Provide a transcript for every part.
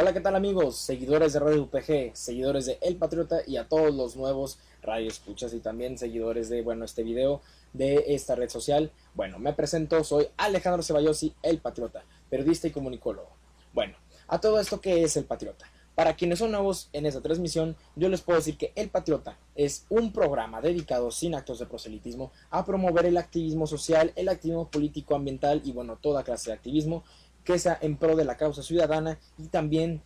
Hola, ¿qué tal amigos? Seguidores de Radio UPG, seguidores de El Patriota y a todos los nuevos radioescuchas y también seguidores de, este video de esta red social. Bueno, me presento, soy Alejandro Ceballosi, El Patriota, periodista y comunicólogo. Bueno, a todo esto, ¿qué es El Patriota? Para quienes son nuevos en esta transmisión, yo les puedo decir que El Patriota es un programa dedicado, sin actos de proselitismo, a promover el activismo social, el activismo político, ambiental y toda clase de activismo que sea en pro de la causa ciudadana y también,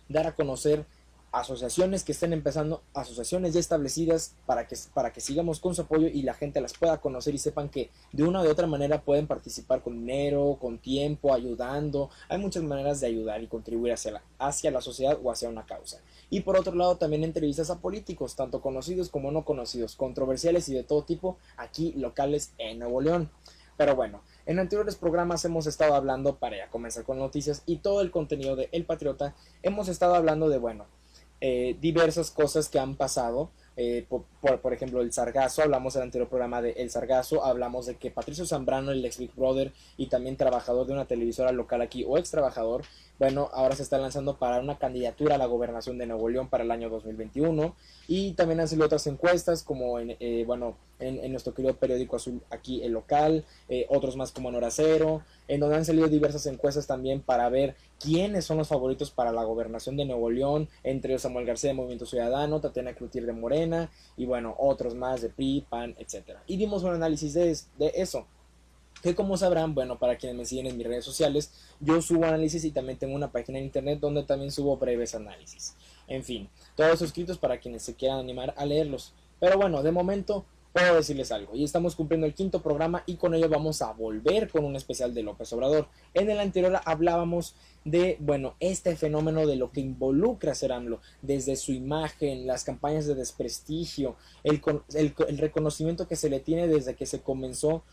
dar a conocer asociaciones que estén empezando, asociaciones ya establecidas para que sigamos con su apoyo y la gente las pueda conocer y sepan que de una u otra manera pueden participar con dinero, con tiempo, ayudando. Hay muchas maneras de ayudar y contribuir hacia la sociedad o hacia una causa. Y por otro lado también entrevistas a políticos, tanto conocidos como no conocidos, controversiales y de todo tipo, aquí locales en Nuevo León. Pero bueno, en anteriores programas hemos estado hablando, para ya comenzar con noticias y todo el contenido de El Patriota, hemos estado hablando de, diversas cosas que han pasado. Por ejemplo, el Sargazo, hablamos en el anterior programa de El Sargazo, hablamos de que Patricio Zambrano, el ex Big Brother y también trabajador de una televisora local aquí, o ex trabajador, ahora se está lanzando para una candidatura a la gobernación de Nuevo León para el año 2021. Y también han salido otras encuestas, como en nuestro querido periódico azul aquí, el local, otros más como en Hora Cero, en donde han salido diversas encuestas también para ver quiénes son los favoritos para la gobernación de Nuevo León, entre ellos Samuel García de Movimiento Ciudadano, Tatiana Cloutier de Morena, y otros más de PRI, PAN, etc. Y dimos un análisis de eso, que como sabrán, para quienes me siguen en mis redes sociales, yo subo análisis y también tengo una página en internet donde también subo breves análisis. En fin, todos suscritos para quienes se quieran animar a leerlos. Pero de momento puedo decirles algo, y estamos cumpliendo el quinto programa y con ello vamos a volver con un especial de López Obrador. En el anterior hablábamos de, este fenómeno de lo que involucra ser AMLO, desde su imagen, las campañas de desprestigio, el reconocimiento que se le tiene desde que se comenzó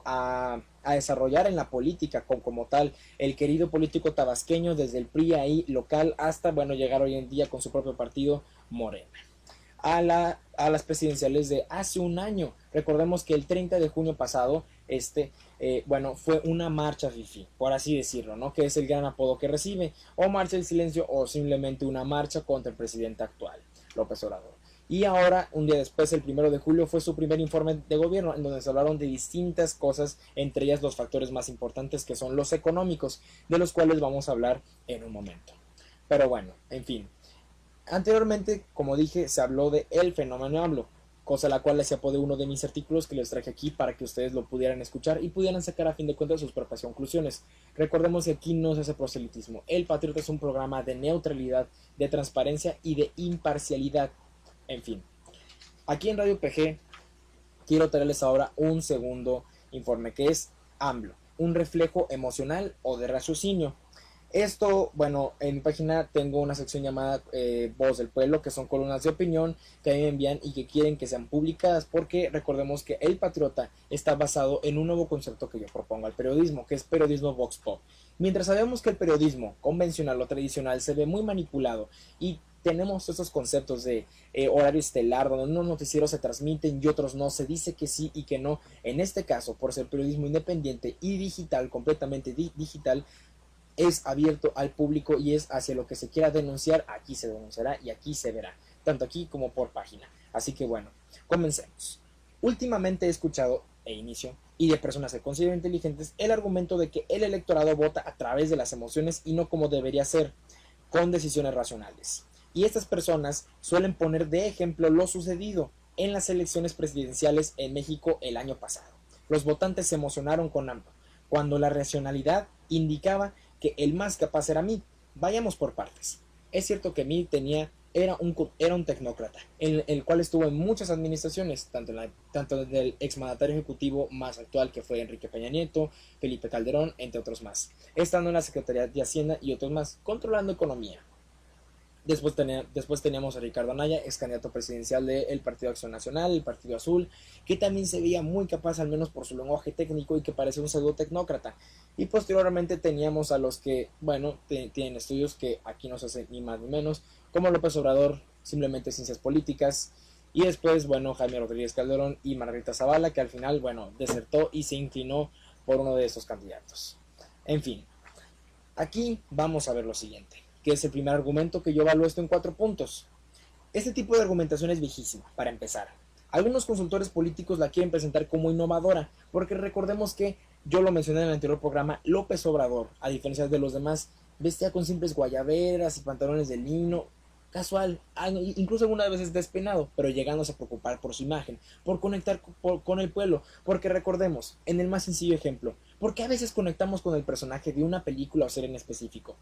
a desarrollar en la política como tal, el querido político tabasqueño desde el PRI ahí local hasta llegar hoy en día con su propio partido Morena a las presidenciales de hace un año. Recordemos que el 30 de junio pasado fue una marcha FIFI, por así decirlo, ¿no? Que es el gran apodo que recibe, o marcha del silencio, o simplemente una marcha contra el presidente actual, López Obrador. Y ahora, un día después, el 1 de julio, fue su primer informe de gobierno, en donde se hablaron de distintas cosas, entre ellas los factores más importantes, que son los económicos, de los cuales vamos a hablar en un momento. Pero en fin. Anteriormente, como dije, se habló de el fenómeno AMLO, cosa a la cual les apodé uno de mis artículos que les traje aquí para que ustedes lo pudieran escuchar y pudieran sacar a fin de cuentas sus propias conclusiones. Recordemos que aquí no se hace proselitismo. El Patriota es un programa de neutralidad, de transparencia y de imparcialidad. En fin, aquí en Radio PG quiero traerles ahora un segundo informe, que es AMLO, un reflejo emocional o de raciocinio. Esto, en mi página tengo una sección llamada Voz del Pueblo, que son columnas de opinión que a mí me envían y que quieren que sean publicadas, porque recordemos que El Patriota está basado en un nuevo concepto que yo propongo al periodismo, que es periodismo Vox Pop. Mientras sabemos que el periodismo convencional o tradicional se ve muy manipulado y tenemos estos conceptos de horario estelar, donde unos noticieros se transmiten y otros no, se dice que sí y que no. En este caso, por ser periodismo independiente y digital, completamente digital, es abierto al público y es hacia lo que se quiera denunciar, aquí se denunciará y aquí se verá, tanto aquí como por página. Así que comencemos. Últimamente he escuchado, inicio, y de personas que considero inteligentes, el argumento de que el electorado vota a través de las emociones y no como debería ser, con decisiones racionales. Y estas personas suelen poner de ejemplo lo sucedido en las elecciones presidenciales en México el año pasado. Los votantes se emocionaron con AMLO, cuando la racionalidad indicaba que el más capaz era Meade. Vayamos por partes. Es cierto que Meade era un tecnócrata, el cual estuvo en muchas administraciones, tanto del exmandatario ejecutivo más actual, que fue Enrique Peña Nieto, Felipe Calderón, entre otros más, estando en la Secretaría de Hacienda y otros más, controlando economía. Después teníamos a Ricardo Anaya, ex candidato presidencial del Partido Acción Nacional, el Partido Azul, que también se veía muy capaz, al menos por su lenguaje técnico, y que parece un pseudo tecnócrata. Y posteriormente teníamos a los que, tienen estudios que aquí no se hacen ni más ni menos, como López Obrador, simplemente ciencias políticas, y después, Jaime Rodríguez Calderón y Margarita Zavala, que al final, desertó y se inclinó por uno de estos candidatos. En fin. Aquí vamos a ver lo siguiente, que es el primer argumento que yo evalúo esto en 4 puntos. Este tipo de argumentación es viejísima, para empezar. Algunos consultores políticos la quieren presentar como innovadora, porque recordemos que, yo lo mencioné en el anterior programa, López Obrador, a diferencia de los demás, vestía con simples guayaberas y pantalones de lino, casual, incluso algunas veces despeinado, pero llegándose a preocupar por su imagen, por conectar con el pueblo, porque recordemos, en el más sencillo ejemplo, ¿por qué a veces conectamos con el personaje de una película o serie en específico?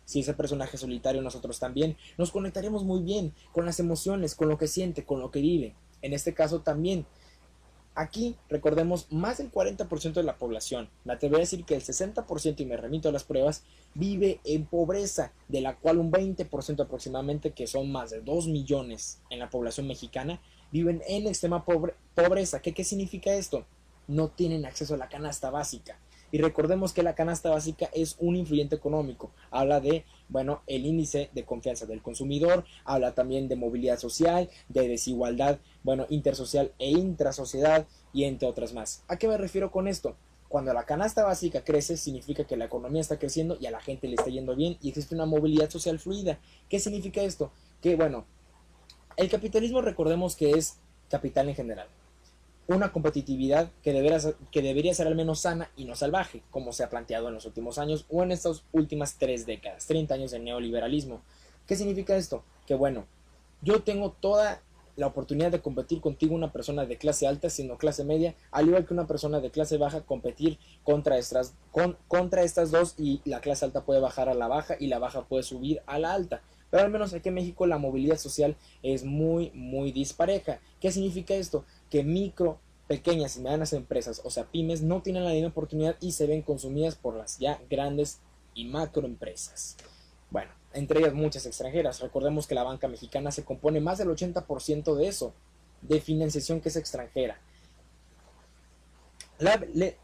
Si ese personaje solitario, nosotros también nos conectaremos muy bien con las emociones, con lo que siente, con lo que vive. En este caso también, aquí recordemos, más del 40% de la población, me atrevería a decir que el 60%, y me remito a las pruebas, vive en pobreza, de la cual un 20% aproximadamente, que son más de 2 millones en la población mexicana, viven en extrema pobreza. ¿Qué significa esto? No tienen acceso a la canasta básica. Y recordemos que la canasta básica es un influyente económico. Habla de, bueno, el índice de confianza del consumidor, habla también de movilidad social, de desigualdad, bueno, intersocial e intrasociedad, y entre otras más. ¿A qué me refiero con esto? Cuando la canasta básica crece, significa que la economía está creciendo y a la gente le está yendo bien y existe una movilidad social fluida. ¿Qué significa esto? Que, bueno, el capitalismo, recordemos que es capital en general, una competitividad que debería ser al menos sana y no salvaje, como se ha planteado en los últimos años o en estas últimas 3 décadas, 30 años de neoliberalismo. ¿Qué significa esto? Que bueno, yo tengo toda la oportunidad de competir contigo, una persona de clase alta, sino clase media, al igual que una persona de clase baja, competir contra estas dos, y la clase alta puede bajar a la baja y la baja puede subir a la alta. Pero al menos aquí en México la movilidad social es muy dispareja. ¿Qué significa esto? Que pequeñas y medianas empresas, o sea, pymes, no tienen la misma oportunidad y se ven consumidas por las ya grandes y macroempresas. Bueno, entre ellas muchas extranjeras. Recordemos que la banca mexicana se compone más del 80% de eso, de financiación que es extranjera.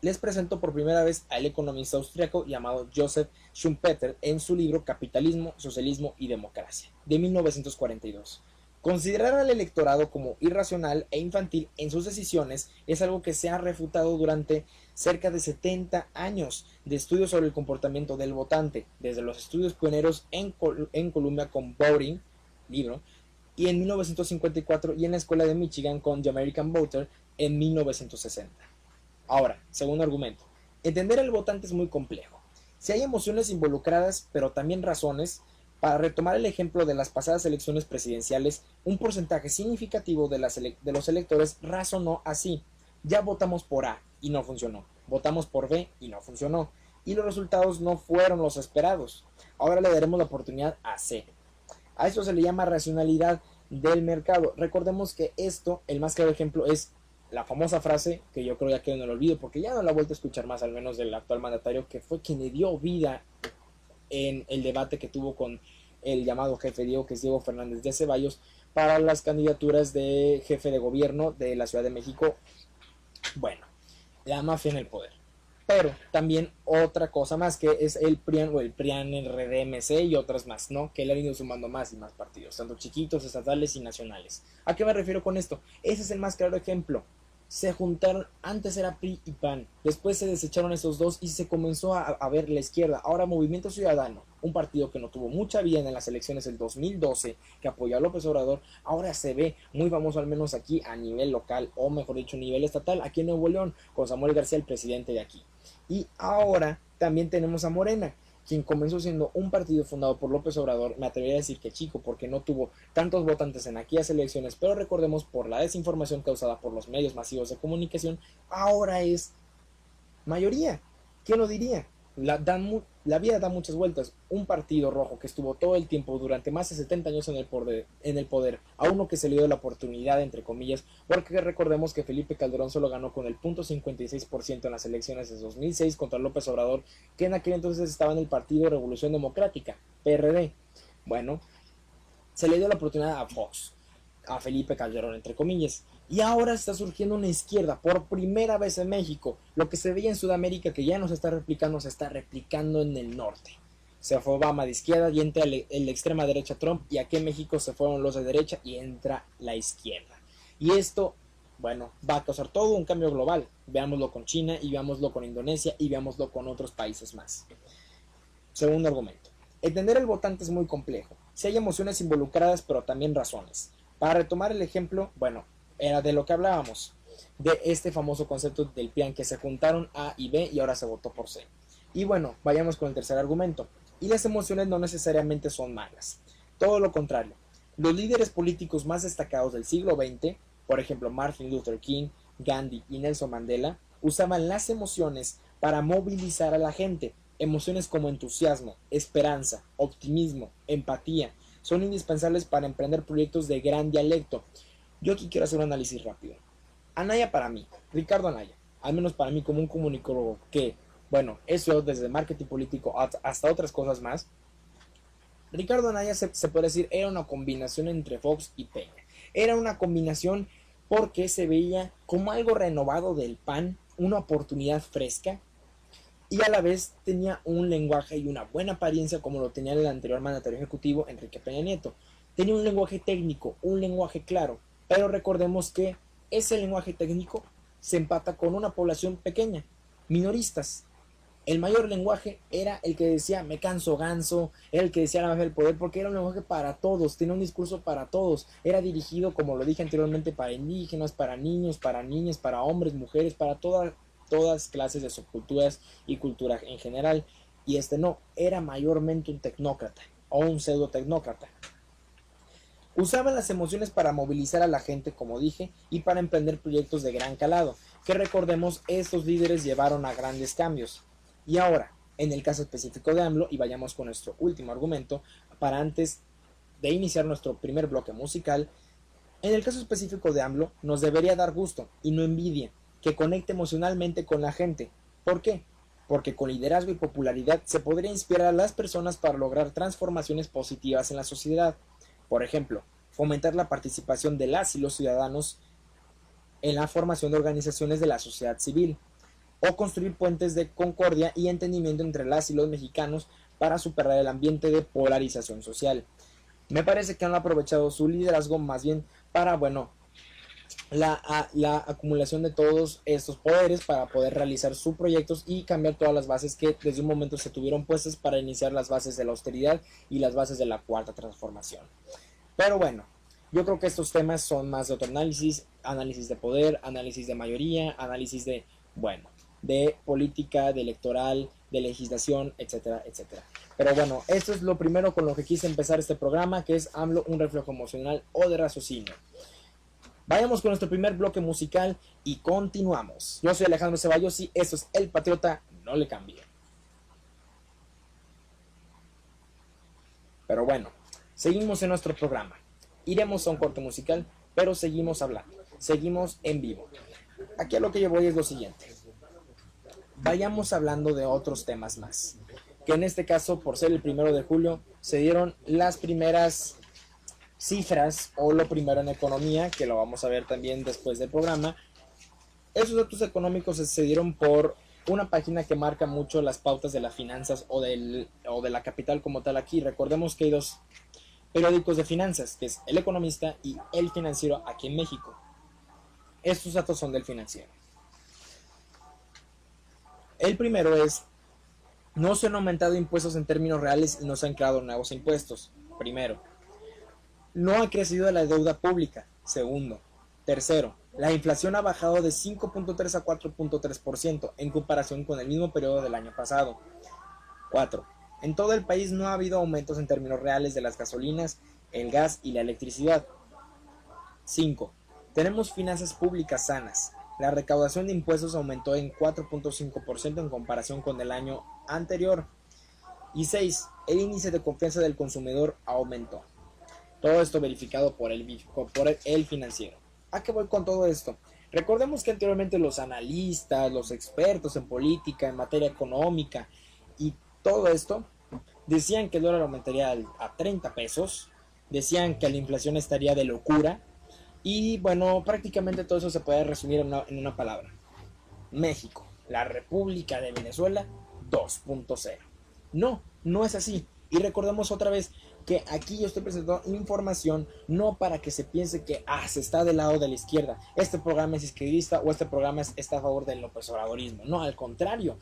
Les presento por primera vez al economista austriaco llamado Joseph Schumpeter en su libro Capitalismo, Socialismo y Democracia, de 1942. Considerar al electorado como irracional e infantil en sus decisiones es algo que se ha refutado durante cerca de 70 años de estudios sobre el comportamiento del votante, desde los estudios pioneros en Columbia con Voting, libro, y en 1954, y en la escuela de Michigan con The American Voter en 1960. Ahora, segundo argumento, entender al votante es muy complejo. Si hay emociones involucradas, pero también razones. Para retomar el ejemplo de las pasadas elecciones presidenciales, un porcentaje significativo de los electores razonó así: ya votamos por A y no funcionó, votamos por B y no funcionó, y los resultados no fueron los esperados. Ahora le daremos la oportunidad a C. A eso se le llama racionalidad del mercado. Recordemos que esto, el más claro ejemplo es la famosa frase, que yo creo ya quedó en el olvido, porque ya no la he vuelto a escuchar más, al menos del actual mandatario, que fue quien le dio vida en el debate que tuvo con el llamado jefe Diego, que es Diego Fernández de Ceballos, para las candidaturas de jefe de gobierno de la Ciudad de México. Bueno, la mafia en el poder. Pero también otra cosa más, que es el PRIAN o el PRIAN, el RDMC y otras más, ¿no? Que le han ido sumando más y más partidos, tanto chiquitos, estatales y nacionales. ¿A qué me refiero con esto? Ese es el más claro ejemplo. Se juntaron, antes era PRI y PAN, después se desecharon esos dos y se comenzó a ver la izquierda. Ahora Movimiento Ciudadano, un partido que no tuvo mucha vida en las elecciones del 2012, que apoyó a López Obrador, ahora se ve muy famoso, al menos aquí a nivel local, o mejor dicho a nivel estatal, aquí en Nuevo León, con Samuel García, el presidente de aquí. Y ahora también tenemos a Morena, quien comenzó siendo un partido fundado por López Obrador. Me atrevería a decir que chico, porque no tuvo tantos votantes en aquellas elecciones, pero recordemos, por la desinformación causada por los medios masivos de comunicación, ahora es mayoría. ¿Quién lo diría? La vida da muchas vueltas. Un partido rojo que estuvo todo el tiempo, durante más de 70 años en el poder, a uno que se le dio la oportunidad, entre comillas, porque recordemos que Felipe Calderón solo ganó con el 0.56% en las elecciones de 2006 contra López Obrador, que en aquel entonces estaba en el Partido Revolución Democrática, PRD. Bueno, se le dio la oportunidad a Fox, a Felipe Calderón, entre comillas. Y ahora está surgiendo una izquierda por primera vez en México. Lo que se veía en Sudamérica, que ya no se está replicando en el norte. Se fue Obama de izquierda y entra el extrema derecha Trump, y aquí en México se fueron los de derecha y entra la izquierda. Y esto, bueno, va a causar todo un cambio global. Veámoslo con China, y veámoslo con Indonesia, y veámoslo con otros países más. Segundo argumento. Entender al votante es muy complejo. Si hay emociones involucradas, pero también razones. Para retomar el ejemplo, bueno, era de lo que hablábamos, de este famoso concepto del PRIAN, que se juntaron A y B y ahora se votó por C. Y bueno, vayamos con el tercer argumento. Y las emociones no necesariamente son malas. Todo lo contrario. Los líderes políticos más destacados del siglo XX, por ejemplo Martin Luther King, Gandhi y Nelson Mandela, usaban las emociones para movilizar a la gente. Emociones como entusiasmo, esperanza, optimismo, empatía, son indispensables para emprender proyectos de gran dialecto. Yo aquí quiero hacer un análisis rápido. Anaya para mí, Ricardo Anaya, al menos para mí como un comunicólogo que, bueno, eso desde marketing político hasta otras cosas más, Ricardo Anaya se puede decir era una combinación entre Fox y Peña. Era una combinación porque se veía como algo renovado del PAN, una oportunidad fresca, y a la vez tenía un lenguaje y una buena apariencia como lo tenía el anterior mandatario ejecutivo Enrique Peña Nieto. Tenía un lenguaje técnico, un lenguaje claro, pero recordemos que ese lenguaje técnico se empata con una población pequeña, minoristas. El mayor lenguaje era el que decía me canso ganso, era el que decía la magia del poder, porque era un lenguaje para todos, tenía un discurso para todos, era dirigido, como lo dije anteriormente, para indígenas, para niños, para niñas, para hombres, mujeres, para todas clases de subculturas y cultura en general. Y este no, era mayormente un tecnócrata o un pseudo tecnócrata. Usaban las emociones para movilizar a la gente, como dije, y para emprender proyectos de gran calado, que recordemos estos líderes llevaron a grandes cambios. Y ahora, en el caso específico de AMLO, y vayamos con nuestro último argumento, para antes de iniciar nuestro primer bloque musical, en el caso específico de AMLO, nos debería dar gusto y no envidia que conecte emocionalmente con la gente. ¿Por qué? Porque con liderazgo y popularidad se podría inspirar a las personas para lograr transformaciones positivas en la sociedad. Por ejemplo, fomentar la participación de las y los ciudadanos en la formación de organizaciones de la sociedad civil, o construir puentes de concordia y entendimiento entre las y los mexicanos para superar el ambiente de polarización social. Me parece que han aprovechado su liderazgo más bien para, bueno, la acumulación de todos estos poderes para poder realizar sus proyectos y cambiar todas las bases que desde un momento se tuvieron puestas para iniciar las bases de la austeridad y las bases de la cuarta transformación. Pero bueno, yo creo que estos temas son más de otro análisis, análisis de poder, análisis de mayoría, análisis de, bueno, de política, de electoral, de legislación, etcétera, etcétera. Pero bueno, esto es lo primero con lo que quise empezar este programa, que es AMLO, un reflejo emocional o de raciocinio. Vayamos con nuestro primer bloque musical y continuamos. Yo soy Alejandro Ceballos y esto es El Patriota, no le cambie. Pero bueno, seguimos en nuestro programa. Iremos a un corte musical, pero seguimos hablando, seguimos en vivo. Aquí a lo que yo voy es lo siguiente. Vayamos hablando de otros temas más. Que en este caso, por ser el 1 de julio, se dieron las primeras cifras o lo primero en economía, que lo vamos a ver también después del programa. Esos datos económicos se dieron por una página que marca mucho las pautas de las finanzas o de la capital como tal aquí. Recordemos que hay dos periódicos de finanzas, que es El Economista y El Financiero aquí en México. Estos datos son del Financiero. El primero es, no se han aumentado impuestos en términos reales y no se han creado nuevos impuestos. Primero. No ha crecido la deuda pública. Segundo. Tercero. La inflación ha bajado de 5.3 a 4.3% en comparación con el mismo periodo del año pasado. 4. En todo el país no ha habido aumentos en términos reales de las gasolinas, el gas y la electricidad. 5. Tenemos finanzas públicas sanas. La recaudación de impuestos aumentó en 4.5% en comparación con el año anterior. Y 6. El índice de confianza del consumidor aumentó. Todo esto verificado por el Financiero. ¿A qué voy con todo esto? Recordemos que anteriormente los analistas, los expertos en política, en materia económica y todo esto decían que el dólar aumentaría a 30 pesos, decían que la inflación estaría de locura y bueno, prácticamente todo eso se puede resumir en una palabra. México, la República de Venezuela 2.0. No es así. Y recordemos otra vez que aquí yo estoy presentando información no para que se piense que se está del lado de la izquierda, este programa es izquierdista o este programa está a favor del López Obradorismo. No, al contrario.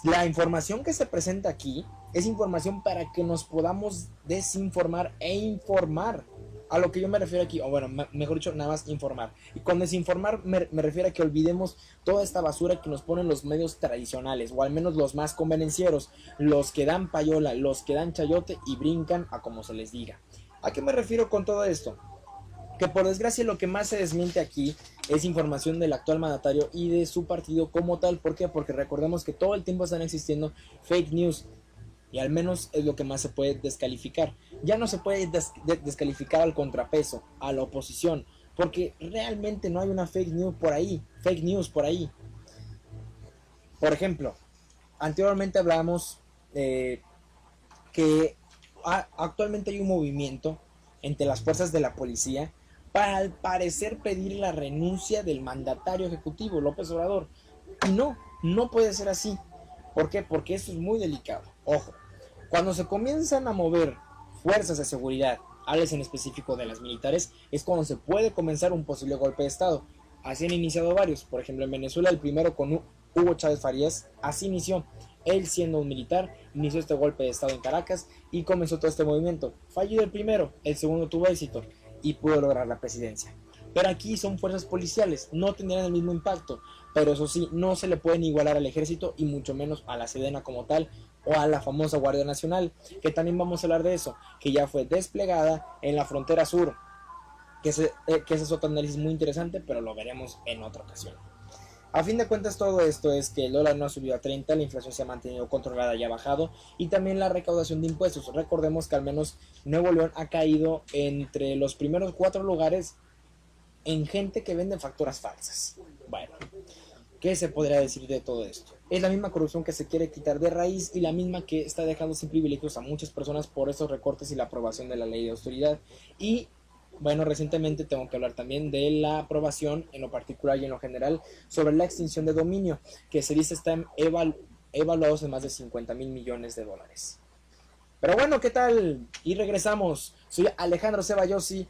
La información que se presenta aquí es información para que nos podamos desinformar e informar. A lo que yo me refiero aquí, o bueno, mejor dicho, nada más informar. Y con desinformar me refiero a que olvidemos toda esta basura que nos ponen los medios tradicionales, o al menos los más convenencieros, los que dan payola, los que dan chayote y brincan a como se les diga. ¿A qué me refiero con todo esto? Que por desgracia lo que más se desmiente aquí es información del actual mandatario y de su partido como tal. ¿Por qué? Porque recordemos que todo el tiempo están existiendo fake news, y al menos es lo que más se puede descalificar. Ya no se puede descalificar al contrapeso, a la oposición, porque realmente no hay una fake news por ahí. Por ejemplo, anteriormente hablábamos que actualmente hay un movimiento entre las fuerzas de la policía para al parecer pedir la renuncia del mandatario ejecutivo López Obrador. Y no puede ser así. ¿Por qué? Porque esto es muy delicado. Ojo, cuando se comienzan a mover fuerzas de seguridad, háblese en específico de las militares, es cuando se puede comenzar un posible golpe de estado. Así han iniciado varios. Por ejemplo, en Venezuela el primero con Hugo Chávez Farías, así inició. Él, siendo un militar, inició este golpe de estado en Caracas y comenzó todo este movimiento. Fallido el primero, el segundo tuvo éxito y pudo lograr la presidencia. Pero aquí son fuerzas policiales, no tendrán el mismo impacto, pero eso sí, no se le pueden igualar al ejército y mucho menos a la Sedena como tal o a la famosa Guardia Nacional, que también vamos a hablar de eso, que ya fue desplegada en la frontera sur, que ese es otro análisis muy interesante, pero lo veremos en otra ocasión. A fin de cuentas, todo esto es que el dólar no ha subido a 30, la inflación se ha mantenido controlada y ha bajado, y también la recaudación de impuestos. Recordemos que al menos Nuevo León ha caído entre los primeros 4 lugares en gente que vende facturas falsas. Bueno, ¿qué se podría decir de todo esto? Es la misma corrupción que se quiere quitar de raíz y la misma que está dejando sin privilegios a muchas personas por estos recortes y la aprobación de la ley de austeridad. Y bueno, recientemente tengo que hablar también de la aprobación en lo particular y en lo general sobre la extinción de dominio, que se dice están evaluados en más de 50,000 millones de dólares. Pero bueno, ¿qué tal? Y regresamos. Soy Alejandro Ceballosi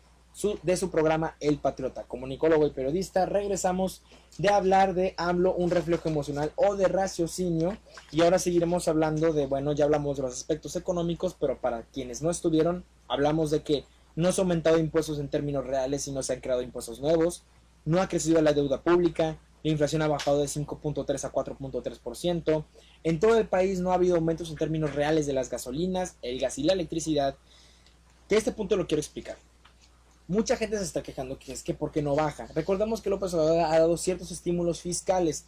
de su programa El Patriota. Comunicólogo y periodista, regresamos de hablar de AMLO, un reflejo emocional o de raciocinio, y ahora seguiremos hablando de, bueno, ya hablamos de los aspectos económicos, pero para quienes no estuvieron, hablamos de que no se han aumentado impuestos en términos reales, sino se han creado impuestos nuevos, no ha crecido la deuda pública, la inflación ha bajado de 5.3 a 4.3%, en todo el país no ha habido aumentos en términos reales de las gasolinas, el gas y la electricidad, que este punto lo quiero explicar. Mucha gente se está quejando que es que ¿por qué no baja? Recordamos que López Obrador ha dado ciertos estímulos fiscales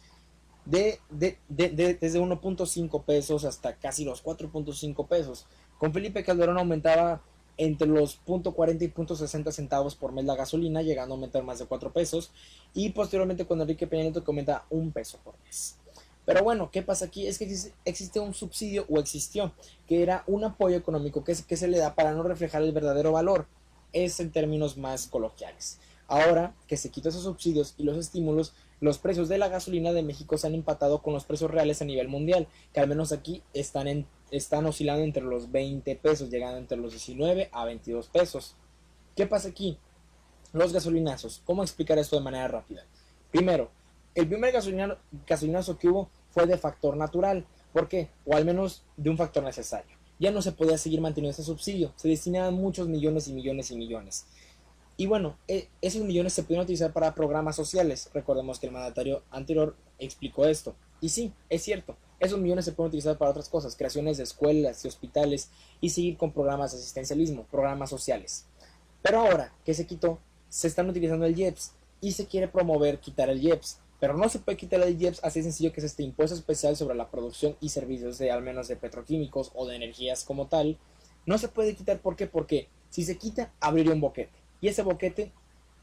desde 1.5 pesos hasta casi los 4.5 pesos. Con Felipe Calderón aumentaba entre los 0.40 y 0.60 centavos por mes la gasolina, llegando a aumentar más de 4 pesos. Y posteriormente con Enrique Peña Nieto que aumenta 1 peso por mes. Pero bueno, ¿qué pasa aquí? Es que existe un subsidio, o existió, que era un apoyo económico que se le da para no reflejar el verdadero valor. Es en términos más coloquiales. Ahora que se quitan esos subsidios y los estímulos, los precios de la gasolina de México se han empatado con los precios reales a nivel mundial, que al menos aquí están oscilando entre los 20 pesos, llegando entre los 19 a 22 pesos. ¿Qué pasa aquí? Los gasolinazos. ¿Cómo explicar esto de manera rápida? Primero, el primer gasolinazo que hubo fue de factor natural. ¿Por qué? O al menos de un factor necesario. Ya no se podía seguir manteniendo ese subsidio, se destinaban muchos millones y millones y millones. Y bueno, esos millones se pudieron utilizar para programas sociales. Recordemos que el mandatario anterior explicó esto. Y sí, es cierto, esos millones se pueden utilizar para otras cosas, creaciones de escuelas y hospitales y seguir con programas de asistencialismo, programas sociales. Pero ahora que se quitó, se están utilizando el IEPS y se quiere promover quitar el IEPS. Pero no se puede quitar el IEPS así sencillo, que es este impuesto especial sobre la producción y servicios de al menos de petroquímicos o de energías como tal. No se puede quitar, ¿por qué? Porque si se quita, abriría un boquete. Y ese boquete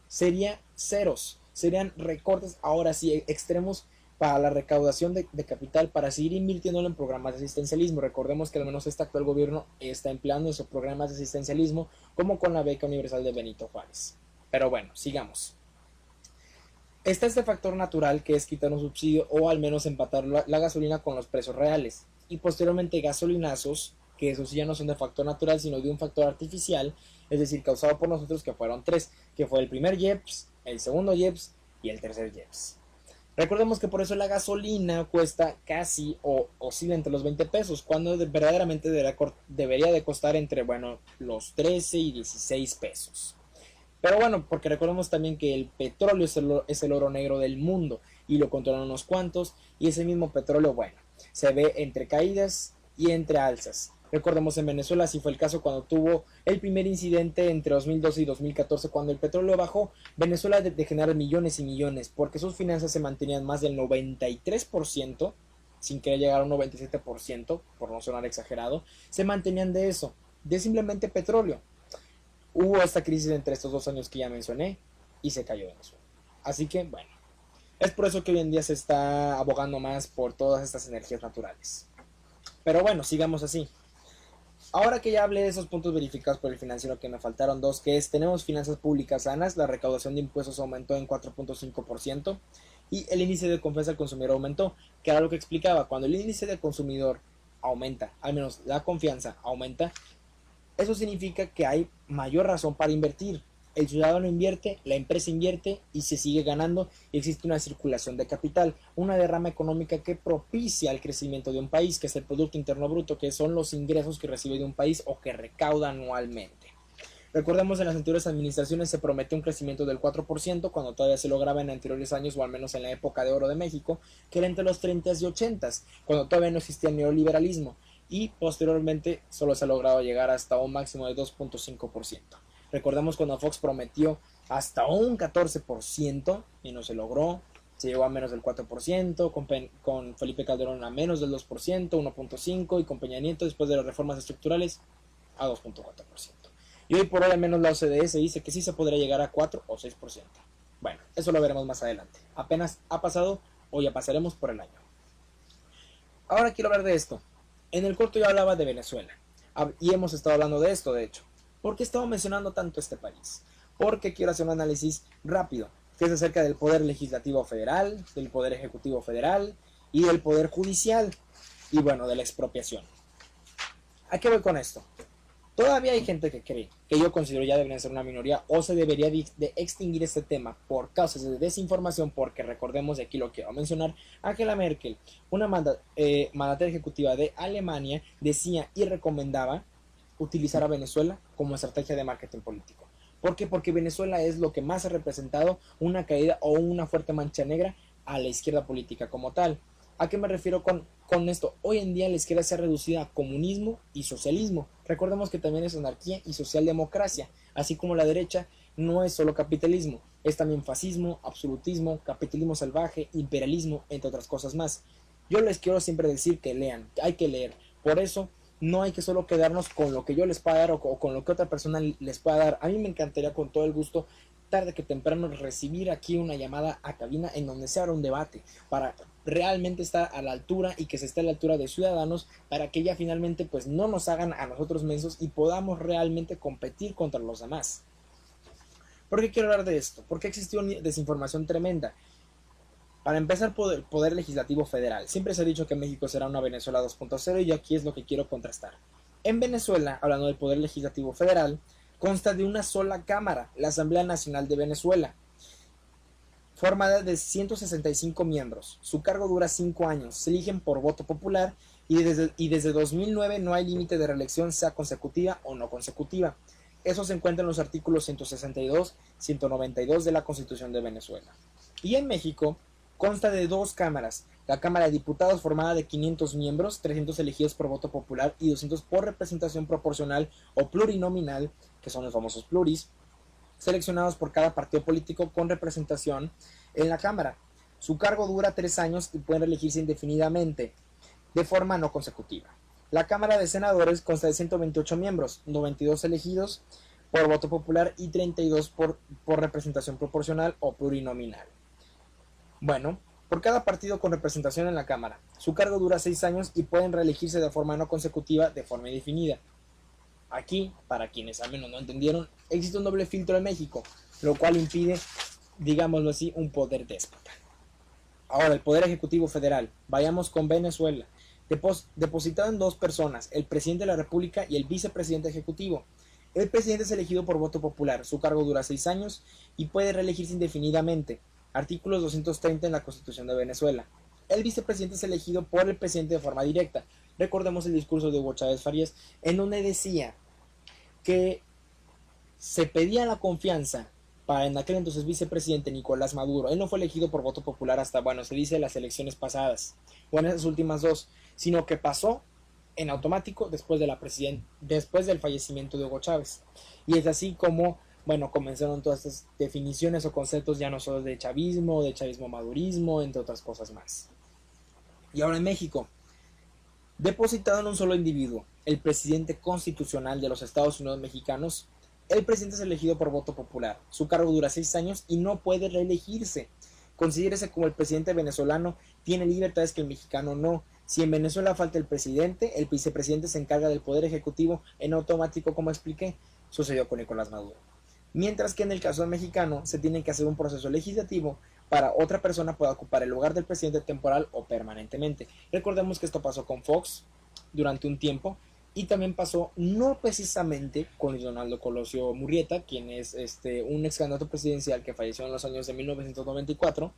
sería ceros, serían recortes ahora sí extremos para la recaudación de capital, para seguir invirtiéndolo en programas de asistencialismo. Recordemos que al menos este actual gobierno está empleando esos programas de asistencialismo, como con la beca universal de Benito Juárez. Pero bueno, sigamos. Está este factor natural, que es quitar un subsidio o al menos empatar la gasolina con los precios reales. Y posteriormente gasolinazos, que esos ya no son de factor natural sino de un factor artificial, es decir, causado por nosotros, que fueron 3, que fue el primer IEPS, el segundo IEPS y el tercer IEPS. Recordemos que por eso la gasolina cuesta casi o oscila entre los 20 pesos, cuando verdaderamente debería de costar entre, bueno, los 13 y 16 pesos. Pero bueno, porque recordemos también que el petróleo es el oro negro del mundo y lo controlan unos cuantos, y ese mismo petróleo, bueno, se ve entre caídas y entre alzas. Recordemos en Venezuela, así fue el caso cuando tuvo el primer incidente entre 2012 y 2014, cuando el petróleo bajó. Venezuela de generar millones y millones, porque sus finanzas se mantenían más del 93%, sin querer llegar a un 97%, por no sonar exagerado, se mantenían de eso, de simplemente petróleo. Hubo esta crisis entre estos 2 años que ya mencioné y se cayó Venezuela. Así que, bueno, es por eso que hoy en día se está abogando más por todas estas energías naturales. Pero bueno, sigamos así. Ahora que ya hablé de esos puntos verificados por el financiero, que me faltaron dos, que es: tenemos finanzas públicas sanas, la recaudación de impuestos aumentó en 4.5% y el índice de confianza al consumidor aumentó, que era lo que explicaba. Cuando el índice del consumidor aumenta, al menos la confianza aumenta, eso significa que hay mayor razón para invertir. El ciudadano invierte, la empresa invierte y se sigue ganando, y existe una circulación de capital, una derrama económica que propicia el crecimiento de un país, que es el Producto Interno Bruto, que son los ingresos que recibe de un país o que recauda anualmente. Recordemos, en las anteriores administraciones se prometió un crecimiento del 4%, cuando todavía se lograba en anteriores años, o al menos en la época de oro de México, que era entre los 30 y 80, cuando todavía no existía el neoliberalismo, y posteriormente solo se ha logrado llegar hasta un máximo de 2.5%. Recordemos cuando Fox prometió hasta un 14% y no se logró, se llegó a menos del 4%, con Felipe Calderón a menos del 2%, 1.5%, y con Peña Nieto, después de las reformas estructurales, a 2.4%. Y hoy por hoy al menos la OCDE se dice que sí se podría llegar a 4 o 6%. Bueno, eso lo veremos más adelante. Apenas ha pasado o ya pasaremos por el año. Ahora quiero hablar de esto. En el corto yo hablaba de Venezuela. Y hemos estado hablando de esto, de hecho. ¿Por qué he estado mencionando tanto este país? Porque quiero hacer un análisis rápido, que es acerca del poder legislativo federal, del poder ejecutivo federal y del poder judicial. Y bueno, de la expropiación. ¿A qué voy con esto? Todavía hay gente que cree, que yo considero ya debería ser una minoría, o se debería de extinguir este tema por causas de desinformación, porque recordemos, y aquí lo quiero mencionar, Angela Merkel, una mandataria ejecutiva de Alemania, decía y recomendaba utilizar a Venezuela como estrategia de marketing político. ¿Por qué? Porque Venezuela es lo que más ha representado una caída o una fuerte mancha negra a la izquierda política como tal. ¿A qué me refiero con esto? Hoy en día la izquierda se ha reducido a comunismo y socialismo. Recordemos que también es anarquía y socialdemocracia, así como la derecha no es solo capitalismo, es también fascismo, absolutismo, capitalismo salvaje, imperialismo, entre otras cosas más. Yo les quiero siempre decir que lean, que hay que leer. Por eso no hay que solo quedarnos con lo que yo les pueda dar o con lo que otra persona les pueda dar. A mí me encantaría con todo el gusto, tarde que temprano, recibir aquí una llamada a cabina en donde se abra un debate para realmente estar a la altura y que se esté a la altura de ciudadanos, para que ya finalmente pues no nos hagan a nosotros mensos y podamos realmente competir contra los demás. ¿Por qué quiero hablar de esto? Porque existió una desinformación tremenda. Para empezar, poder legislativo federal. Siempre se ha dicho que México será una Venezuela 2.0 y aquí es lo que quiero contrastar. En Venezuela, hablando del poder legislativo federal, consta de una sola cámara, la Asamblea Nacional de Venezuela, formada de 165 miembros. Su cargo dura 5 años, se eligen por voto popular y desde 2009 no hay límite de reelección, sea consecutiva o no consecutiva. Eso se encuentra en los artículos 162, 192 de la Constitución de Venezuela. Y en México consta de 2 cámaras, la Cámara de Diputados, formada de 500 miembros, 300 elegidos por voto popular y 200 por representación proporcional o plurinominal, que son los famosos pluris, seleccionados por cada partido político con representación en la Cámara. Su cargo dura 3 años y pueden reelegirse indefinidamente, de forma no consecutiva. La Cámara de Senadores consta de 128 miembros, 92 elegidos por voto popular y 32 por representación proporcional o plurinominal. Bueno, por cada partido con representación en la Cámara. Su cargo dura 6 años y pueden reelegirse de forma no consecutiva, de forma indefinida. Aquí, para quienes al menos no entendieron, existe un doble filtro en México, lo cual impide, digámoslo así, un poder déspota. Ahora, el Poder Ejecutivo Federal. Vayamos con Venezuela. Depositado en 2 personas, el presidente de la República y el vicepresidente ejecutivo. El presidente es elegido por voto popular, su cargo dura 6 años y puede reelegirse indefinidamente. Artículo 230 en la Constitución de Venezuela. El vicepresidente es elegido por el presidente de forma directa. Recordemos el discurso de Hugo Chávez Frías, en donde decía que se pedía la confianza para en aquel entonces vicepresidente Nicolás Maduro. Él no fue elegido por voto popular hasta, bueno, se dice las elecciones pasadas, o en esas últimas dos, sino que pasó en automático después del fallecimiento de Hugo Chávez. Y es así como, bueno, comenzaron todas estas definiciones o conceptos ya no solo de chavismo madurismo, entre otras cosas más. Y ahora en México, depositado en un solo individuo, el presidente constitucional de los Estados Unidos mexicanos, el presidente es elegido por voto popular. Su cargo dura 6 años y no puede reelegirse. Considérese como el presidente venezolano tiene libertades que el mexicano no. Si en Venezuela falta el presidente, el vicepresidente se encarga del poder ejecutivo en automático, como expliqué. Sucedió con Nicolás Maduro. Mientras que en el caso del mexicano se tiene que hacer un proceso legislativo para otra persona pueda ocupar el lugar del presidente temporal o permanentemente. Recordemos que esto pasó con Fox durante un tiempo y también pasó no precisamente con Donaldo Colosio Murrieta, quien es un ex candidato presidencial que falleció en los años de 1994,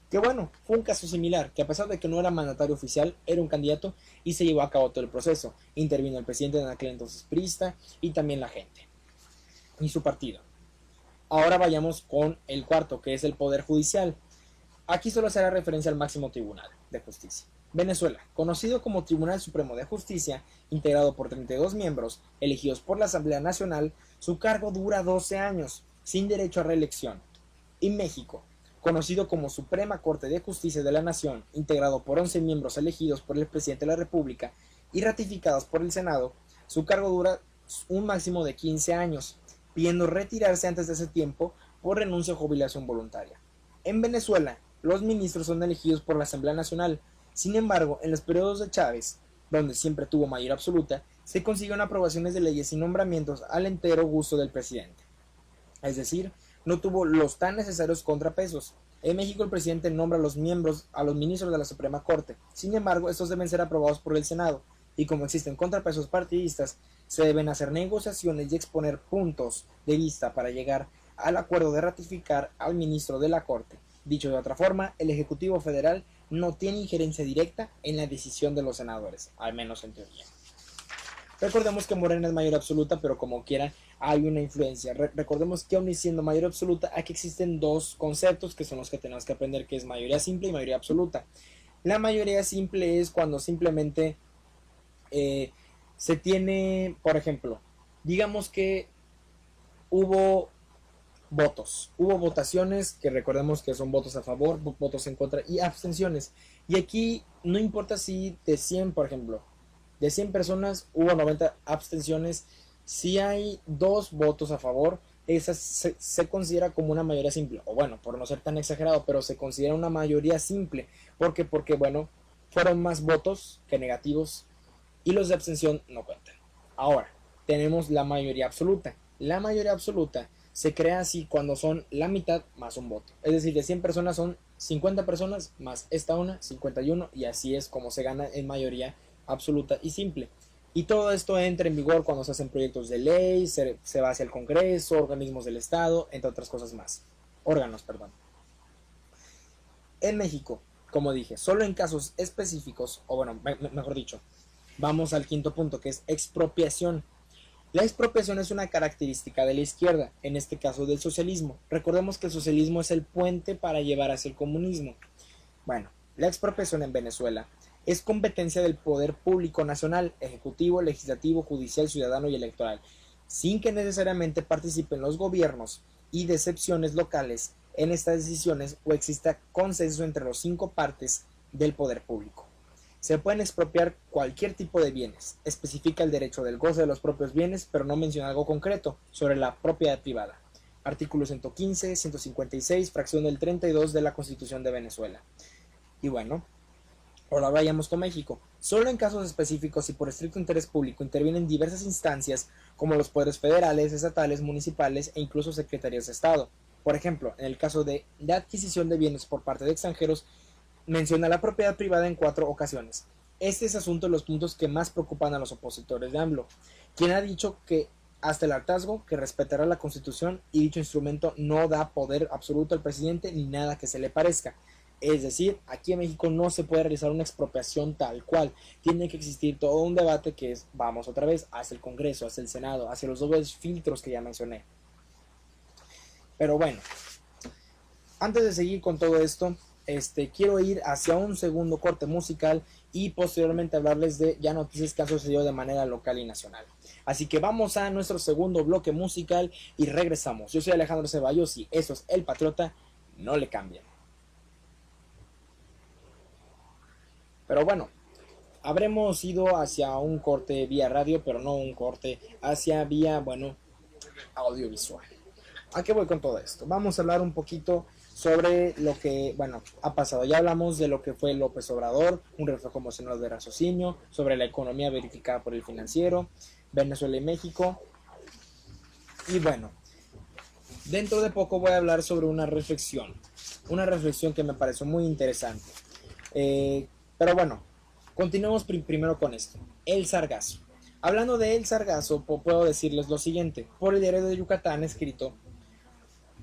que bueno, fue un caso similar, que a pesar de que no era mandatario oficial, era un candidato y se llevó a cabo todo el proceso. Intervino el presidente de aquel entonces priista y también la gente y su partido. Ahora vayamos con el cuarto, que es el Poder Judicial. Aquí solo se hará referencia al máximo tribunal de justicia. Venezuela, conocido como Tribunal Supremo de Justicia, integrado por 32 miembros, elegidos por la Asamblea Nacional, su cargo dura 12 años, sin derecho a reelección. Y México, conocido como Suprema Corte de Justicia de la Nación, integrado por 11 miembros elegidos por el Presidente de la República y ratificados por el Senado, su cargo dura un máximo de 15 años, pidiendo retirarse antes de ese tiempo por renuncia o jubilación voluntaria. En Venezuela, los ministros son elegidos por la Asamblea Nacional. Sin embargo, en los periodos de Chávez, donde siempre tuvo mayoría absoluta, se consiguieron aprobaciones de leyes y nombramientos al entero gusto del presidente. Es decir, no tuvo los tan necesarios contrapesos. En México el presidente nombra a los ministros de la Suprema Corte. Sin embargo, estos deben ser aprobados por el Senado. Y como existen contrapesos partidistas, se deben hacer negociaciones y exponer puntos de vista para llegar al acuerdo de ratificar al ministro de la Corte. Dicho de otra forma, el Ejecutivo Federal no tiene injerencia directa en la decisión de los senadores, al menos en teoría. Recordemos que Morena es mayoría absoluta, pero como quiera hay una influencia. Recordemos que aun siendo mayoría absoluta, aquí existen dos conceptos que son los que tenemos que aprender, que es mayoría simple y mayoría absoluta. La mayoría simple es cuando simplemente se tiene, por ejemplo, digamos que hubo votaciones que recordemos que son votos a favor, votos en contra y abstenciones. Y aquí no importa si de 100, por ejemplo, de 100 personas hubo 90 abstenciones, si hay 2 votos a favor, esa se considera como una mayoría simple, o bueno, por no ser tan exagerado, pero se considera una mayoría simple. ¿Por qué? Porque bueno, fueron más votos que negativos y los de abstención no cuentan. Ahora, tenemos la mayoría absoluta. La mayoría absoluta se crea así cuando son la mitad más un voto. Es decir, de 100 personas son 50 personas más esta una, 51, y así es como se gana en mayoría absoluta y simple. Y todo esto entra en vigor cuando se hacen proyectos de ley, se va hacia el Congreso, organismos del Estado, entre otras cosas más. Órganos, perdón. En México, como dije, solo en casos específicos, o bueno, mejor dicho, vamos al quinto punto, que es expropiación. La expropiación es una característica de la izquierda, en este caso del socialismo. Recordemos que el socialismo es el puente para llevar hacia el comunismo. Bueno, la expropiación en Venezuela es competencia del poder público nacional, ejecutivo, legislativo, judicial, ciudadano y electoral, sin que necesariamente participen los gobiernos y decepciones locales en estas decisiones o exista consenso entre los 5 partes del poder público. Se pueden expropiar cualquier tipo de bienes. Especifica el derecho del goce de los propios bienes, pero no menciona algo concreto sobre la propiedad privada. Artículo 115, 156, fracción del 32 de la Constitución de Venezuela. Y bueno, ahora vayamos con México. Solo en casos específicos y por estricto interés público intervienen diversas instancias como los poderes federales, estatales, municipales e incluso secretarías de Estado. Por ejemplo, en el caso de la adquisición de bienes por parte de extranjeros, menciona la propiedad privada en 4 ocasiones. Este es asunto de los puntos que más preocupan a los opositores de AMLO, quien ha dicho que hasta el hartazgo que respetará la Constitución y dicho instrumento no da poder absoluto al presidente ni nada que se le parezca. Es decir, aquí en México no se puede realizar una expropiación tal cual. Tiene que existir todo un debate que es, vamos otra vez, hacia el Congreso, hacia el Senado, hacia los dobles filtros que ya mencioné. Pero bueno, antes de seguir con todo esto, quiero ir hacia un segundo corte musical y posteriormente hablarles de ya noticias que han sucedido de manera local y nacional. Así que vamos a nuestro segundo bloque musical y regresamos. Yo soy Alejandro Ceballos y eso es El Patriota, no le cambien. Pero bueno, habremos ido hacia un corte vía radio, pero no un corte hacia vía, bueno, audiovisual. ¿A qué voy con todo esto? Vamos a hablar un poquito sobre lo que, bueno, ha pasado. Ya hablamos de lo que fue López Obrador, un reflejo emocional de raciocinio, sobre la economía verificada por el Financiero, Venezuela y México. Y bueno, dentro de poco voy a hablar sobre una reflexión que me pareció muy interesante. Pero bueno, continuemos primero con esto. El sargazo. Hablando de El Sargazo, puedo decirles lo siguiente. Por el diario de Yucatán, escrito,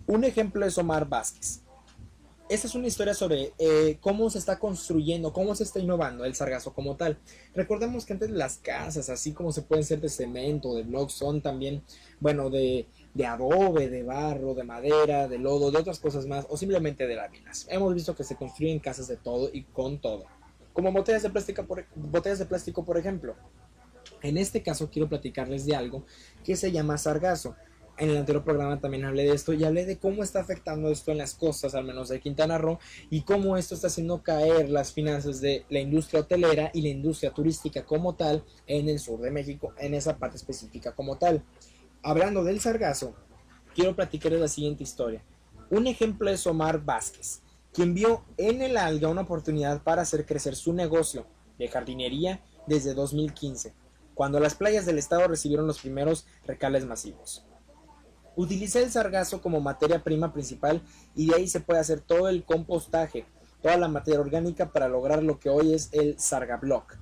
un ejemplo es Omar Vázquez. Esta es una historia sobre cómo se está construyendo, cómo se está innovando el sargazo como tal. Recordemos que antes las casas, así como se pueden ser de cemento, de block, son también, bueno, de adobe, de barro, de madera, de lodo, de otras cosas más, o simplemente de láminas. Hemos visto que se construyen casas de todo y con todo. Como botellas de plástico, por ejemplo. En este caso quiero platicarles de algo que se llama sargazo. En el anterior programa también hablé de esto y hablé de cómo está afectando esto en las costas, al menos de Quintana Roo, y cómo esto está haciendo caer las finanzas de la industria hotelera y la industria turística como tal en el sur de México, en esa parte específica como tal. Hablando del sargazo, quiero platicarles la siguiente historia. Un ejemplo es Omar Vázquez, quien vio en el alga una oportunidad para hacer crecer su negocio de jardinería desde 2015, cuando las playas del estado recibieron los primeros recales masivos. Utilicé el sargazo como materia prima principal y de ahí se puede hacer todo el compostaje, toda la materia orgánica para lograr lo que hoy es el Sargablock,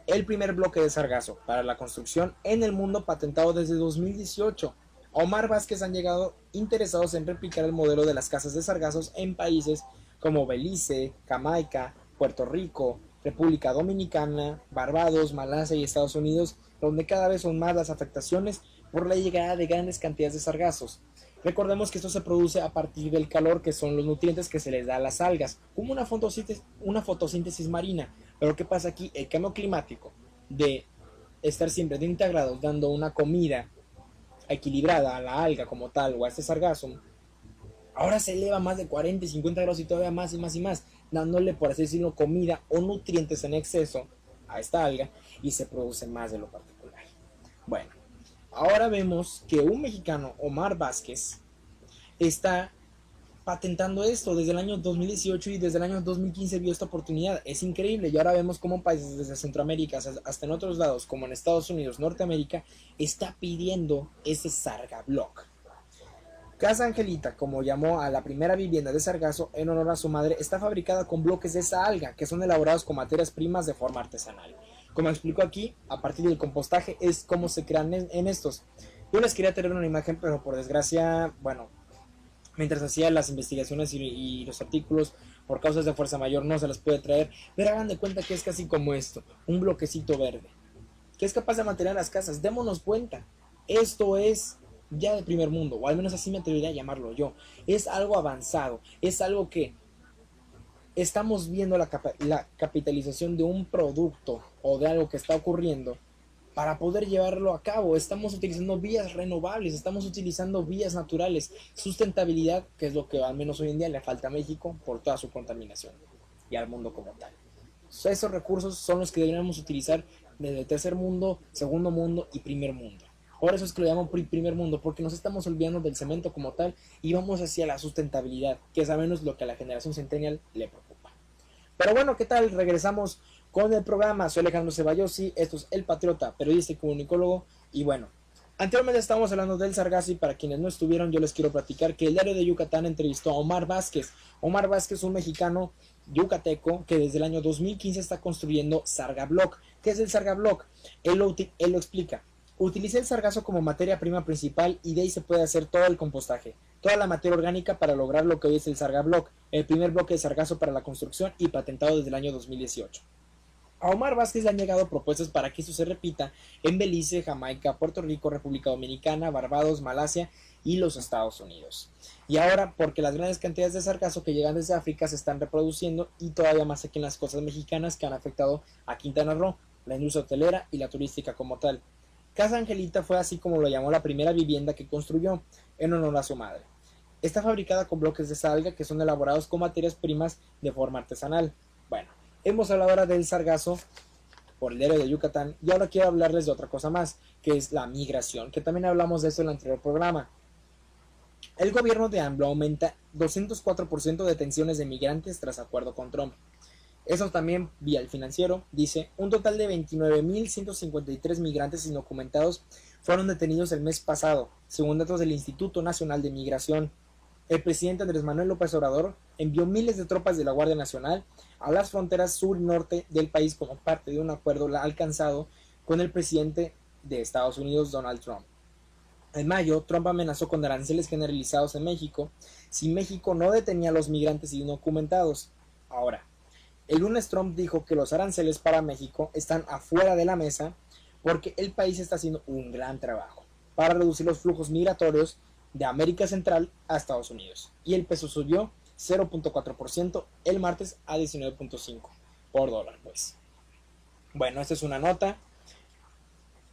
el primer bloque de sargazo para la construcción en el mundo, patentado desde 2018. A Omar Vázquez han llegado interesados en replicar el modelo de las casas de sargazos en países como Belice, Jamaica, Puerto Rico, República Dominicana, Barbados, Malasia y Estados Unidos, donde cada vez son más las afectaciones por la llegada de grandes cantidades de sargazos. Recordemos que esto se produce a partir del calor, que son los nutrientes que se les da a las algas, como una fotosíntesis marina. Pero ¿qué pasa aquí? El cambio climático de estar siempre 30 grados dando una comida equilibrada a la alga como tal o a este sargazo, ahora se eleva más de 40 y 50 grados y todavía más y más y más, dándole, por así decirlo, comida o nutrientes en exceso a esta alga y se produce más de lo particular. Bueno, ahora vemos que un mexicano, Omar Vázquez, está patentando esto desde el año 2018 y desde el año 2015 vio esta oportunidad. Es increíble y ahora vemos cómo países desde Centroamérica hasta en otros lados, como en Estados Unidos, Norteamérica, está pidiendo ese Sargablock. Casa Angelita, como llamó a la primera vivienda de sargazo en honor a su madre, está fabricada con bloques de esa alga que son elaborados con materias primas de forma artesanal. Como explico aquí, a partir del compostaje es como se crean en estos. Yo les quería tener una imagen, pero por desgracia, bueno, mientras hacía las investigaciones y los artículos, por causas de fuerza mayor no se las puede traer, pero hagan de cuenta que es casi como esto, un bloquecito verde, que es capaz de mantener las casas. Démonos cuenta, esto es ya de primer mundo, o al menos así me atrevería a llamarlo yo. Es algo avanzado, es algo que estamos viendo la capitalización de un producto o de algo que está ocurriendo para poder llevarlo a cabo. Estamos utilizando vías renovables, estamos utilizando vías naturales, sustentabilidad, que es lo que al menos hoy en día le falta a México por toda su contaminación y al mundo como tal. Esos recursos son los que deberíamos utilizar desde el tercer mundo, segundo mundo y primer mundo. Por eso es que lo llamo primer mundo, porque nos estamos olvidando del cemento como tal y vamos hacia la sustentabilidad, que es al menos lo que a la generación centennial le preocupa. Pero bueno, ¿qué tal? Regresamos con el programa. Soy Alejandro Ceballos y esto es El Patriota, periodista y comunicólogo. Y bueno, anteriormente estábamos hablando del sargazo y para quienes no estuvieron, yo les quiero platicar que el diario de Yucatán entrevistó a Omar Vázquez. Omar Vázquez, un mexicano yucateco que desde el año 2015 está construyendo Sargablock. ¿Qué es el Sargablock? Él lo explica. Utilicé el sargazo como materia prima principal y de ahí se puede hacer todo el compostaje, toda la materia orgánica para lograr lo que hoy es el Sargablock, el primer bloque de sargazo para la construcción y patentado desde el año 2018. A Omar Vázquez le han llegado propuestas para que eso se repita en Belice, Jamaica, Puerto Rico, República Dominicana, Barbados, Malasia y los Estados Unidos. Y ahora, porque las grandes cantidades de sargazo que llegan desde África se están reproduciendo y todavía más aquí en las costas mexicanas que han afectado a Quintana Roo, la industria hotelera y la turística como tal. Casa Angelita fue así como lo llamó la primera vivienda que construyó en honor a su madre. Está fabricada con bloques de salga que son elaborados con materias primas de forma artesanal. Bueno, hemos hablado ahora del sargazo por el diario de Yucatán y ahora quiero hablarles de otra cosa más, que es la migración, que también hablamos de esto en el anterior programa. El gobierno de AMLO aumenta 204% de detenciones de migrantes tras acuerdo con Trump. Eso también, vía el Financiero, dice, un total de 29.153 migrantes indocumentados fueron detenidos el mes pasado, según datos del Instituto Nacional de Migración. El presidente Andrés Manuel López Obrador envió miles de tropas de la Guardia Nacional a las fronteras sur y norte del país como parte de un acuerdo alcanzado con el presidente de Estados Unidos, Donald Trump. En mayo, Trump amenazó con aranceles generalizados en México si México no detenía a los migrantes indocumentados. Ahora, el lunes Trump dijo que los aranceles para México están afuera de la mesa porque el país está haciendo un gran trabajo para reducir los flujos migratorios de América Central a Estados Unidos. Y el peso subió 0.4% el martes a 19.5 por dólar, pues. Bueno, esta es una nota.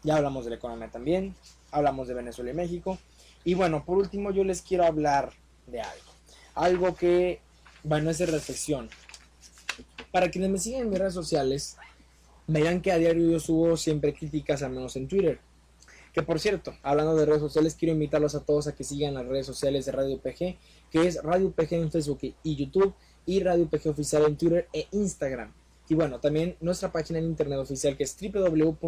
Ya hablamos de la economía también. Hablamos de Venezuela y México. Y bueno, por último yo les quiero hablar de algo. Algo que, bueno, es de reflexión. Para quienes me siguen en mis redes sociales, verán que a diario yo subo siempre críticas, al menos en Twitter. Que por cierto, hablando de redes sociales, quiero invitarlos a todos a que sigan las redes sociales de Radio UPG, que es Radio UPG en Facebook y YouTube, y Radio UPG Oficial en Twitter e Instagram. Y bueno, también nuestra página en internet oficial, que es www.upg.mx,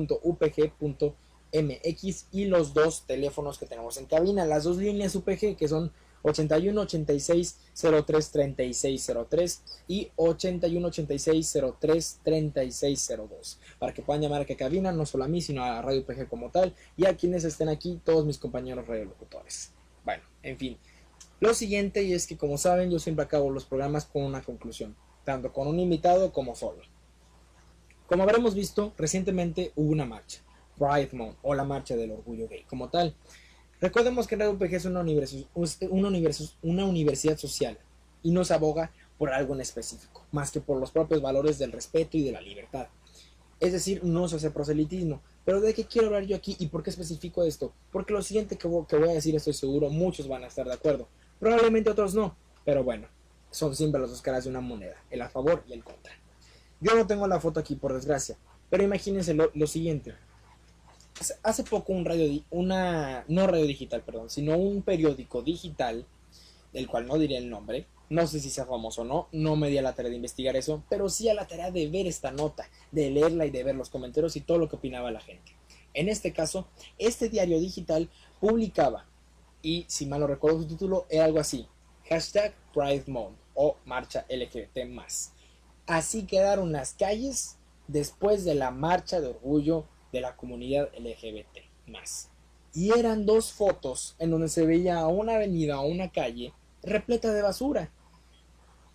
y los dos teléfonos que tenemos en cabina, las dos líneas UPG, que son 81 86 03 36 03 y 81 86 03 36 02, para que puedan llamar aquí a cabina, no solo a mí, sino a Radio PG como tal, y a quienes estén aquí, todos mis compañeros radiolocutores. Bueno, en fin, lo siguiente, y es que como saben, yo siempre acabo los programas con una conclusión, tanto con un invitado como solo. Como habremos visto, recientemente hubo una marcha, Pride Month, o la marcha del orgullo gay como tal. Recordemos que Radio UPG es una universidad social y no se aboga por algo en específico, más que por los propios valores del respeto y de la libertad. Es decir, no se hace proselitismo. Pero ¿de qué quiero hablar yo aquí y por qué especifico esto? Porque lo siguiente que voy a decir, estoy seguro, muchos van a estar de acuerdo. Probablemente otros no, pero bueno, son siempre las dos caras de una moneda, el a favor y el contra. Yo no tengo la foto aquí, por desgracia, pero imagínense lo siguiente. Hace poco no radio digital, perdón, sino un periódico digital, del cual no diré el nombre, no sé si sea famoso o no, no me di a la tarea de investigar eso, pero sí a la tarea de ver esta nota, de leerla y de ver los comentarios y todo lo que opinaba la gente. En este caso, este diario digital publicaba, y si mal no recuerdo su título, era algo así, hashtag Pride Month o marcha LGBT+. Así quedaron las calles después de la marcha de orgullo de la comunidad LGBT+. Y eran dos fotos en donde se veía una avenida o una calle repleta de basura.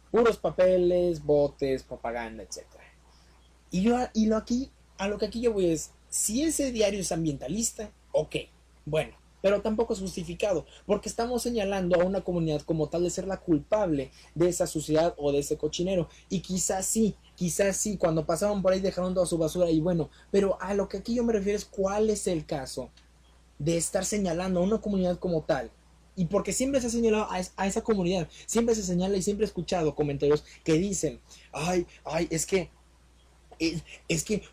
Puros papeles, botes, propaganda, etc. A lo que aquí yo voy es, si ese diario es ambientalista, ok, bueno, pero tampoco es justificado, porque estamos señalando a una comunidad como tal de ser la culpable de esa suciedad o de ese cochinero. Y quizás sí, cuando pasaban por ahí dejaron toda su basura y bueno, pero a lo que aquí yo me refiero es cuál es el caso de estar señalando a una comunidad como tal. Y porque siempre se ha señalado a esa comunidad, siempre se señala y siempre he escuchado comentarios que dicen, es que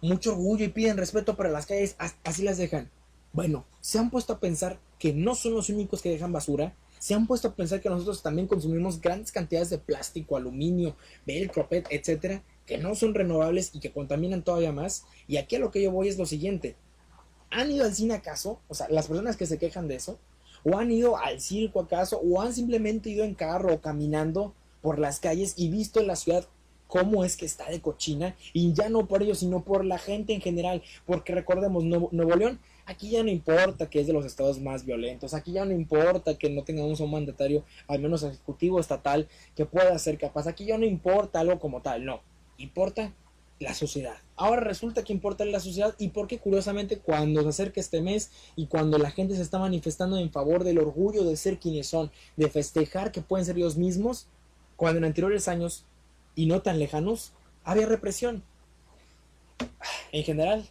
mucho orgullo y piden respeto para las calles, así las dejan. Bueno, se han puesto a pensar que no son los únicos que dejan basura, se han puesto a pensar que nosotros también consumimos grandes cantidades de plástico, aluminio, velcro, PET, etcétera, que no son renovables y que contaminan todavía más. Y aquí a lo que yo voy es lo siguiente: ¿han ido al cine acaso? O sea, las personas que se quejan de eso, o han ido al circo acaso, o han simplemente ido en carro o caminando por las calles y visto en la ciudad cómo es que está de cochina, y ya no por ellos, sino por la gente en general, porque recordemos, Nuevo León, aquí ya no importa que es de los estados más violentos, aquí ya no importa que no tengamos un mandatario, al menos ejecutivo estatal, que pueda ser capaz, aquí ya no importa algo como tal, no, importa la sociedad. Ahora resulta que importa la sociedad, y porque curiosamente cuando se acerca este mes y cuando la gente se está manifestando en favor del orgullo de ser quienes son, de festejar que pueden ser ellos mismos, cuando en anteriores años y no tan lejanos había represión. En general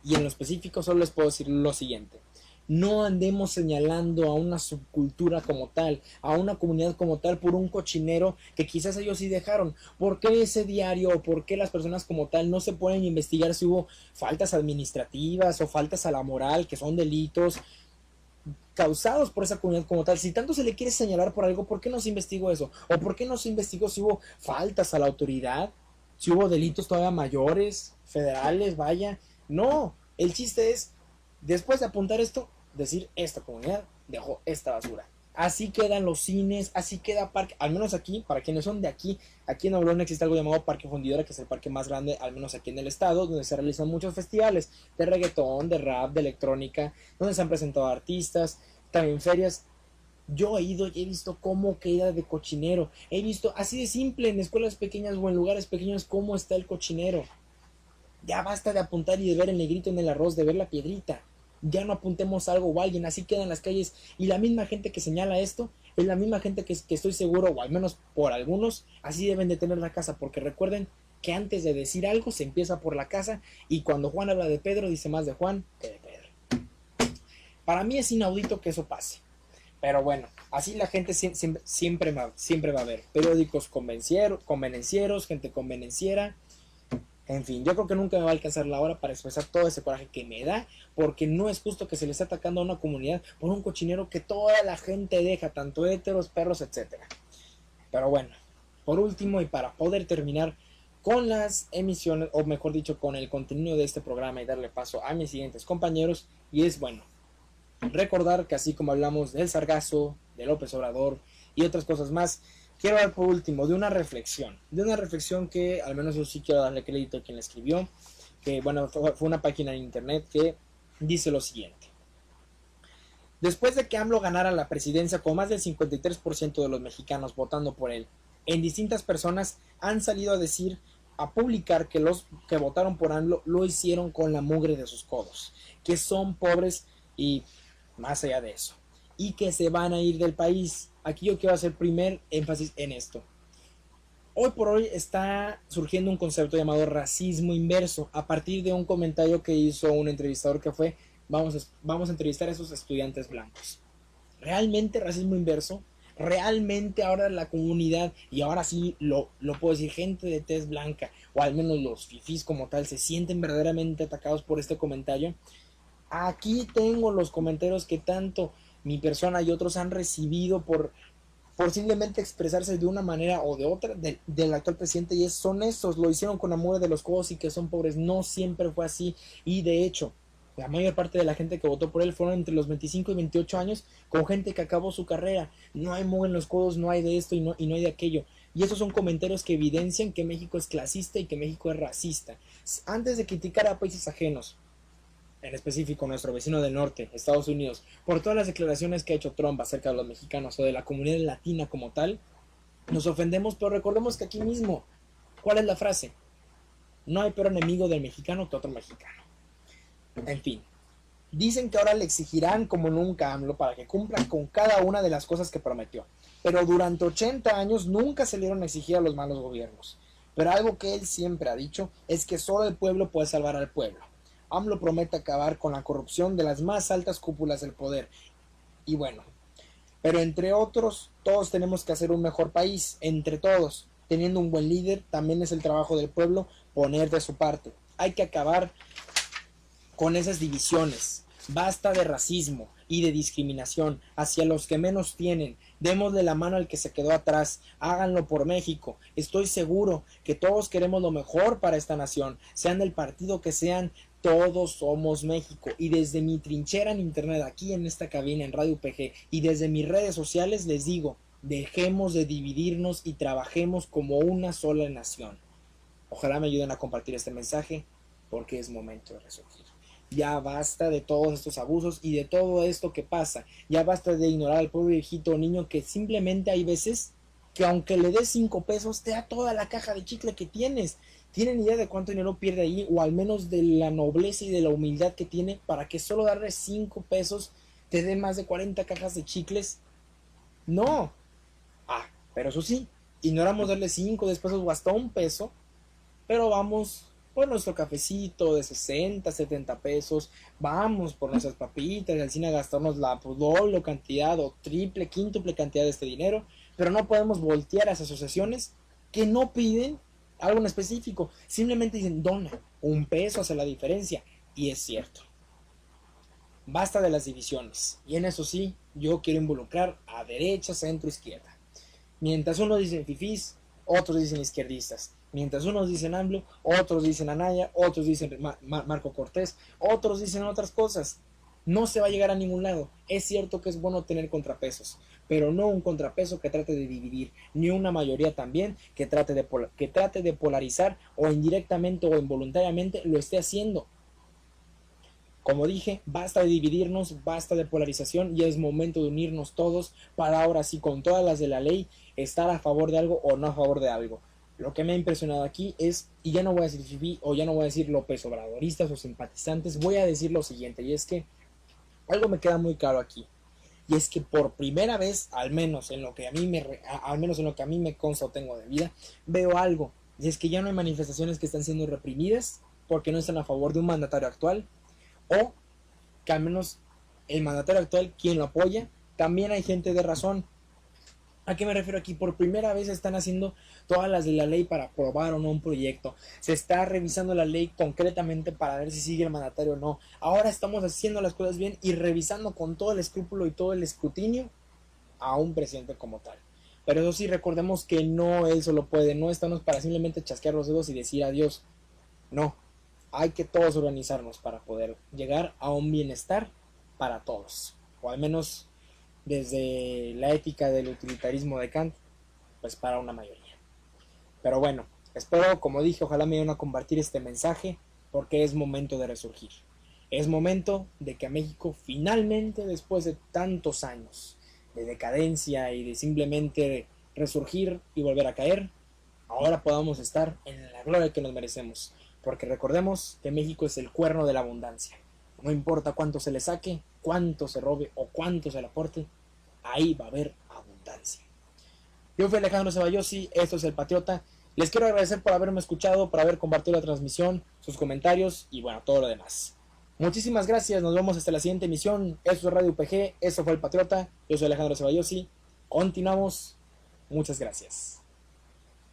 y en lo específico solo les puedo decir lo siguiente: no andemos señalando a una subcultura como tal, a una comunidad como tal, por un cochinero que quizás ellos sí dejaron. ¿Por qué ese diario o por qué las personas como tal no se pueden investigar si hubo faltas administrativas o faltas a la moral, que son delitos causados por esa comunidad como tal? Si tanto se le quiere señalar por algo, ¿por qué no se investigó eso? ¿O por qué no se investigó si hubo faltas a la autoridad? Si hubo delitos todavía mayores, federales, vaya. No, el chiste es, después de apuntar esto, decir, esta comunidad dejó esta basura. Así quedan los cines, así queda parque, al menos aquí, para quienes son de aquí en Nuevo León existe algo llamado Parque Fundidora, que es el parque más grande, al menos aquí en el estado, donde se realizan muchos festivales de reggaetón, de rap, de electrónica, donde se han presentado artistas, también ferias. Yo he ido y he visto cómo queda de cochinero, he visto así de simple en escuelas pequeñas o en lugares pequeños cómo está el cochinero. Ya basta de apuntar y de ver el negrito en el arroz, de ver la piedrita. Ya no apuntemos algo o alguien, así quedan las calles. Y la misma gente que señala esto es la misma gente que estoy seguro, o al menos por algunos, así deben de tener la casa. Porque recuerden que antes de decir algo se empieza por la casa, y cuando Juan habla de Pedro dice más de Juan que de Pedro. Para mí es inaudito que eso pase. Pero bueno, así la gente siempre va a haber periódicos convenencieros, gente convenenciera. En fin, yo creo que nunca me va a alcanzar la hora para expresar todo ese coraje que me da, porque no es justo que se le esté atacando a una comunidad por un cochinero que toda la gente deja, tanto héteros, perros, etcétera. Pero bueno, por último, y para poder terminar con las emisiones, o mejor dicho, con el contenido de este programa y darle paso a mis siguientes compañeros, y es bueno recordar que así como hablamos del sargazo, de López Obrador y otras cosas más, quiero hablar por último de una reflexión que al menos yo sí quiero darle crédito a quien la escribió, que bueno, fue una página en internet que dice lo siguiente: después de que AMLO ganara la presidencia con más del 53% de los mexicanos votando por él, en distintas personas han salido a decir, a publicar, que los que votaron por AMLO lo hicieron con la mugre de sus codos, que son pobres y más allá de eso, y que se van a ir del país. Aquí yo quiero hacer primer énfasis en esto. Hoy por hoy está surgiendo un concepto llamado racismo inverso, a partir de un comentario que hizo un entrevistador que fue: vamos a entrevistar a esos estudiantes blancos. ¿Realmente racismo inverso? ¿Realmente ahora la comunidad, y ahora sí lo puedo decir, gente de tez blanca, o al menos los fifís como tal, se sienten verdaderamente atacados por este comentario? Aquí tengo los comentarios que tanto mi persona y otros han recibido por simplemente expresarse de una manera o de otra del actual presidente, y son estos: lo hicieron con amor de los codos y que son pobres. No siempre fue así, y de hecho la mayor parte de la gente que votó por él fueron entre los 25 y 28 años, con gente que acabó su carrera. No hay mugre en los codos, no hay de esto y no hay de aquello. Y esos son comentarios que evidencian que México es clasista y que México es racista. Antes de criticar a países ajenos, en específico nuestro vecino del norte, Estados Unidos, por todas las declaraciones que ha hecho Trump acerca de los mexicanos o de la comunidad latina como tal, nos ofendemos. Pero recordemos que aquí mismo, ¿cuál es la frase? No hay peor enemigo del mexicano que otro mexicano. En fin, dicen que ahora le exigirán como nunca a AMLO para que cumpla con cada una de las cosas que prometió, pero durante 80 años nunca se le dieron a exigir a los malos gobiernos. Pero algo que él siempre ha dicho es que solo el pueblo puede salvar al pueblo. AMLO promete acabar con la corrupción de las más altas cúpulas del poder. Y bueno, pero entre otros, todos tenemos que hacer un mejor país, entre todos. Teniendo un buen líder, también es el trabajo del pueblo poner de su parte. Hay que acabar con esas divisiones. Basta de racismo y de discriminación hacia los que menos tienen. Démosle la mano al que se quedó atrás. Háganlo por México. Estoy seguro que todos queremos lo mejor para esta nación, sean del partido que sean. Todos somos México. Y desde mi trinchera en internet, aquí en esta cabina en Radio UPG, y desde mis redes sociales les digo: Dejemos de dividirnos y trabajemos como una sola nación. Ojalá me ayuden a compartir este mensaje porque es momento de resurgir. Ya basta de todos estos abusos y de todo esto que pasa. Ya basta de ignorar al pobre viejito o niño que simplemente hay veces que aunque le des 5 pesos te da toda la caja de chicle que tienes. ¿Tienen idea de cuánto dinero pierde ahí? O al menos de la nobleza y de la humildad que tiene para que solo darle 5 pesos te dé más de 40 cajas de chicles. No. Pero eso sí, ignoramos darle 5, después o hasta 1 peso, pero vamos por nuestro cafecito de 60, 70 pesos, vamos por nuestras papitas, al cine a gastarnos la doble cantidad o triple, quíntuple cantidad de este dinero, pero no podemos voltear a esas asociaciones que no piden algo en específico, simplemente dicen dona, 1 peso hace la diferencia, y es cierto. Basta de las divisiones, y en eso sí, yo quiero involucrar a derecha, centro, izquierda. Mientras unos dicen fifís, otros dicen izquierdistas. Mientras unos dicen AMLO, otros dicen Anaya, otros dicen Marco Cortés, otros dicen otras cosas. No se va a llegar a ningún lado. Es cierto que es bueno tener contrapesos, pero no un contrapeso que trate de dividir, ni una mayoría también que trate de polarizar o indirectamente o involuntariamente lo esté haciendo. Como dije, basta de dividirnos, basta de polarización y es momento de unirnos todos para ahora sí, con todas las de la ley, estar a favor de algo o no a favor de algo. Lo que me ha impresionado aquí es, y ya no voy a decir FIFI o ya no voy a decir López Obradoristas o simpatizantes, voy a decir lo siguiente, y es que algo me queda muy claro aquí, y es que por primera vez, al menos en lo que a mí me consta o tengo de vida, veo algo, y es que ya no hay manifestaciones que están siendo reprimidas porque no están a favor de un mandatario actual, o que al menos el mandatario actual, quien lo apoya, también hay gente de razón. ¿A qué me refiero aquí? Por primera vez están haciendo todas las de la ley para aprobar o no un proyecto. Se está revisando la ley concretamente para ver si sigue el mandatario o no. Ahora estamos haciendo las cosas bien y revisando con todo el escrúpulo y todo el escrutinio a un presidente como tal. Pero eso sí, recordemos que no él solo puede, no estamos para simplemente chasquear los dedos y decir adiós. No, hay que todos organizarnos para poder llegar a un bienestar para todos, o al menos desde la ética del utilitarismo de Kant, pues para una mayoría. Pero bueno, espero, como dije, ojalá me ayuden a compartir este mensaje, porque es momento de resurgir. Es momento de que a México finalmente, después de tantos años de decadencia y de simplemente resurgir y volver a caer, ahora podamos estar en la gloria que nos merecemos. Porque recordemos que México es el cuerno de la abundancia. No importa cuánto se le saque, cuánto se robe o cuánto se le aporte, ahí va a haber abundancia. Yo fui Alejandro Ceballosi, esto es El Patriota. Les quiero agradecer por haberme escuchado, por haber compartido la transmisión, sus comentarios y bueno, todo lo demás. Muchísimas gracias, nos vemos hasta la siguiente emisión. Esto es Radio UPG, esto fue El Patriota. Yo soy Alejandro Ceballosi. Continuamos. Muchas gracias.